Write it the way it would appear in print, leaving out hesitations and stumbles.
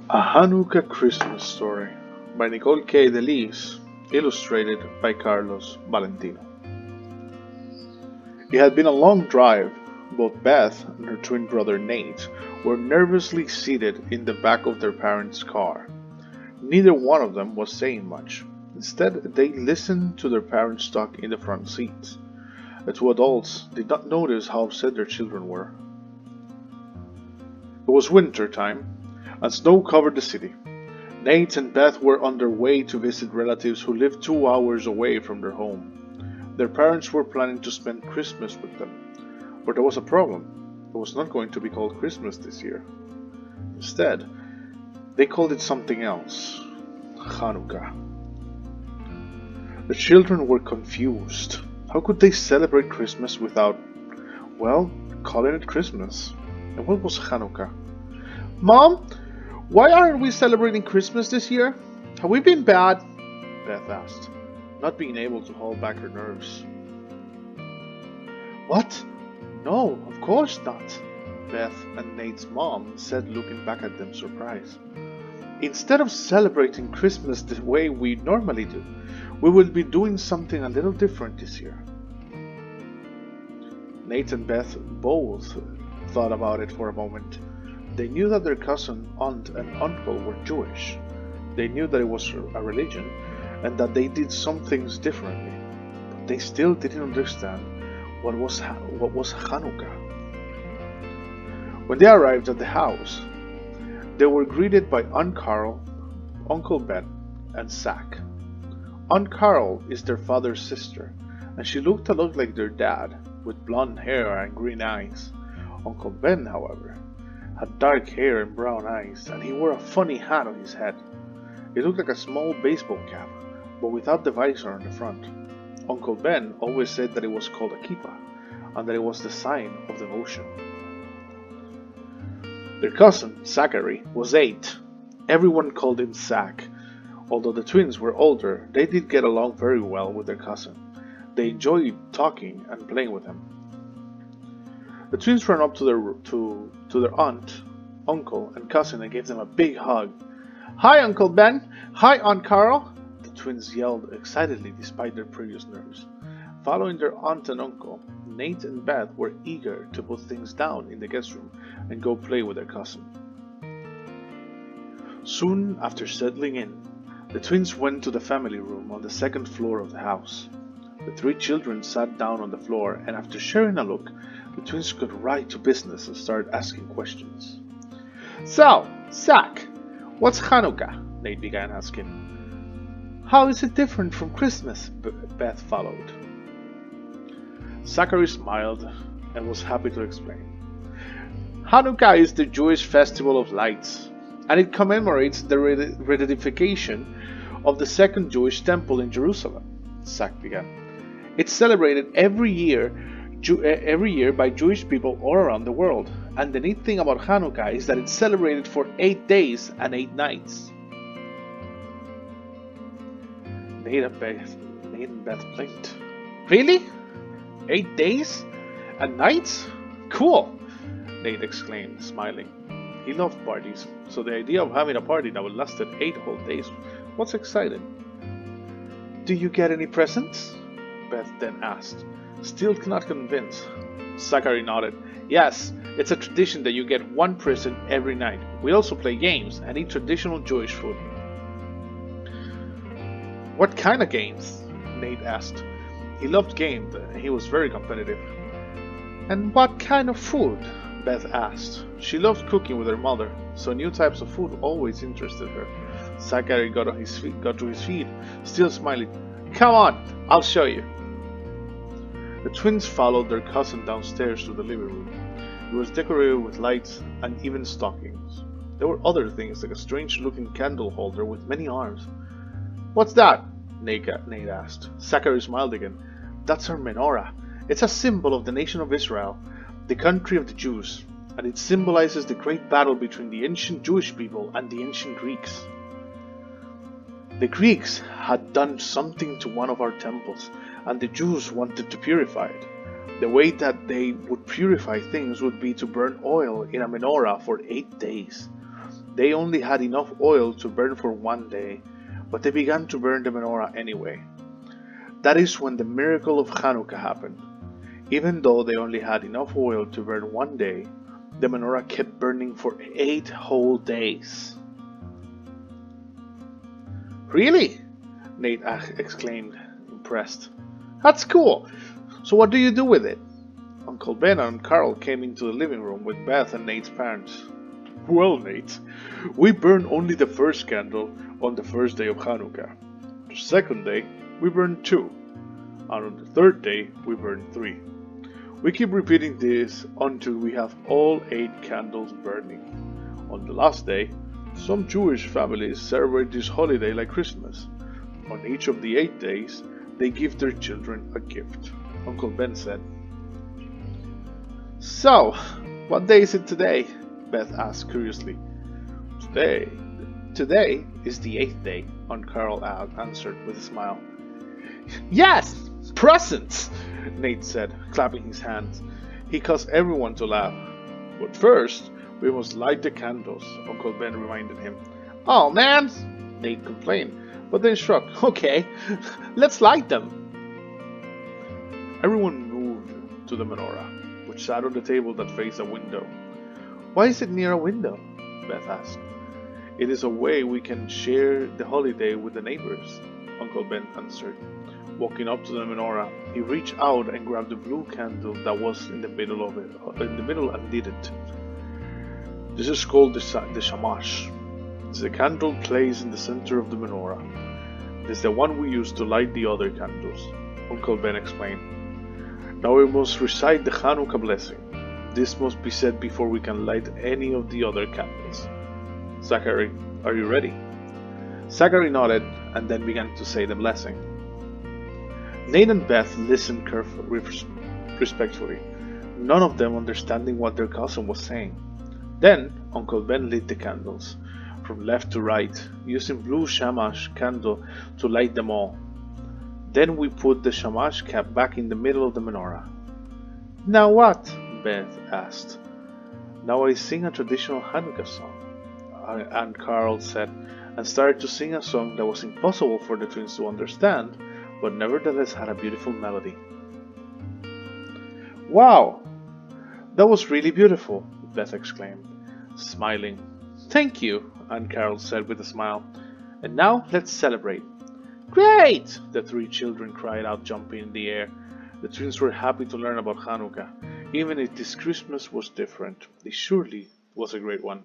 A Hanukkah Christmas Story by Nicole K. DeLise, illustrated by Carlos Valentino. It had been a long drive. Both Beth and her twin brother Nate were nervously seated in the back of their parents' car. Neither one of them was saying much. Instead, they listened to their parents talk in the front seats. The two adults did not notice how upset their children were. It was winter time, and snow covered the city. Nate and Beth were on their way to visit relatives who lived 2 hours away from their home. Their parents were planning to spend Christmas with them, but there was a problem. It was not going to be called Christmas this year. Instead, they called it something else: Hanukkah. The children were confused. How could they celebrate Christmas without, calling it Christmas? And what was Hanukkah? "Mom, why aren't we celebrating Christmas this year? Have we been bad?" Beth asked, not being able to hold back her nerves. "What? No, of course not," Beth and Nate's mom said, looking back at them surprised. "Instead of celebrating Christmas the way we normally do, we will be doing something a little different this year." Nate and Beth both thought about it for a moment. They knew that their cousin, aunt, and uncle were Jewish. They knew that it was a religion and that they did some things differently. But they still didn't understand what was Hanukkah. When they arrived at the house, they were greeted by Aunt Carol, Uncle Ben, and Zach. Aunt Carol is their father's sister, and she looked a lot like their dad, with blonde hair and green eyes. Uncle Ben, however, had dark hair and brown eyes, and he wore a funny hat on his head. It looked like a small baseball cap, but without the visor on the front. Uncle Ben always said that it was called a kippah, and that it was the sign of devotion. Their cousin, Zachary, was 8. Everyone called him Zach. Although the twins were older, they did get along very well with their cousin. They enjoyed talking and playing with him. The twins ran up to their aunt, uncle, and cousin and gave them a big hug. "Hi, Uncle Ben! Hi, Aunt Carol!" The twins yelled excitedly despite their previous nerves. Following their aunt and uncle, Nate and Beth were eager to put things down in the guest room and go play with their cousin. Soon after settling in, the twins went to the family room on the second floor of the house. The 3 children sat down on the floor, and after sharing a look, the twins got right to business and started asking questions. "So, Zach, what's Hanukkah?" Nate began asking. "How is it different from Christmas?" Beth followed. Zachary smiled and was happy to explain. "Hanukkah is the Jewish festival of lights, and it commemorates the reedification of the second Jewish temple in Jerusalem," Zach began. "It's celebrated every year by Jewish people all around the world, and the neat thing about Hanukkah is that it's celebrated for 8 days and 8 nights. Nate and Beth blinked. "Really? 8 days and nights? Cool!" Nate exclaimed, smiling. He loved parties, so the idea of having a party that would last 8 whole days was exciting. "Do you get any presents?" Beth then asked, still not convinced. Zachary nodded. "Yes, it's a tradition that you get 1 present every night. We also play games and eat traditional Jewish food." "What kind of games?" Nate asked. He loved games and he was very competitive. "And what kind of food?" Beth asked. She loved cooking with her mother, so new types of food always interested her. Zachary got to his feet, still smiling. "Come on, I'll show you." The twins followed their cousin downstairs to the living room. It was decorated with lights and even stockings. There were other things, like a strange-looking candle holder with many arms. "What's that?" Nate asked. Zachary smiled again. "That's our menorah. It's a symbol of the nation of Israel, the country of the Jews, and it symbolizes the great battle between the ancient Jewish people and the ancient Greeks. The Greeks had done something to one of our temples, and the Jews wanted to purify it. The way that they would purify things would be to burn oil in a menorah for 8 days. They only had enough oil to burn for one day, but they began to burn the menorah anyway. That is when the miracle of Hanukkah happened. Even though they only had enough oil to burn one day, the menorah kept burning for 8 whole days. Really? Nate exclaimed, impressed. That's cool. So what do you do with it? Uncle Ben and Carl came into the living room with Beth and Nate's parents. Well, Nate, we burn only the first candle on the first day of Hanukkah. The second day, we burn 2. And on the third day, we burn 3. We keep repeating this until we have all 8 candles burning. On the last day, some Jewish families celebrate this holiday like Christmas. On each of the 8 days, they give their children a gift, Uncle Ben said. So, what day is it today? Beth asked curiously. Today is the 8th day, Aunt Carol answered with a smile. Yes, presents, Nate said, clapping his hands. He caused everyone to laugh. But first, we must light the candles, Uncle Ben reminded him. Oh man, Nate complained, but then shrugged. Okay, let's light them. Everyone moved to the menorah, which sat on the table that faced a window. Why is it near a window? Beth asked. It is a way we can share the holiday with the neighbors, Uncle Ben answered. Walking up to the menorah, he reached out and grabbed the blue candle that was in the middle and lit it. This is called the shamash. The candle placed in the center of the menorah. This is the one we use to light the other candles, Uncle Ben explained. Now we must recite the Hanukkah blessing. This must be said before we can light any of the other candles. Zachary, are you ready? Zachary nodded and then began to say the blessing. Nate and Beth listened carefully, respectfully, none of them understanding what their cousin was saying. Then Uncle Ben lit the candles, from left to right, using blue shamash candle to light them all. Then we put the shamash cap back in the middle of the menorah. Now what? Beth asked. Now I sing a traditional Hanukkah song, Aunt Carol said, and started to sing a song that was impossible for the twins to understand, but nevertheless had a beautiful melody. Wow! That was really beautiful, Beth exclaimed, smiling. Thank you, Aunt Carol said with a smile. And now let's celebrate. Great! The 3 children cried out, jumping in the air. The twins were happy to learn about Hanukkah. Even if this Christmas was different, it surely was a great one.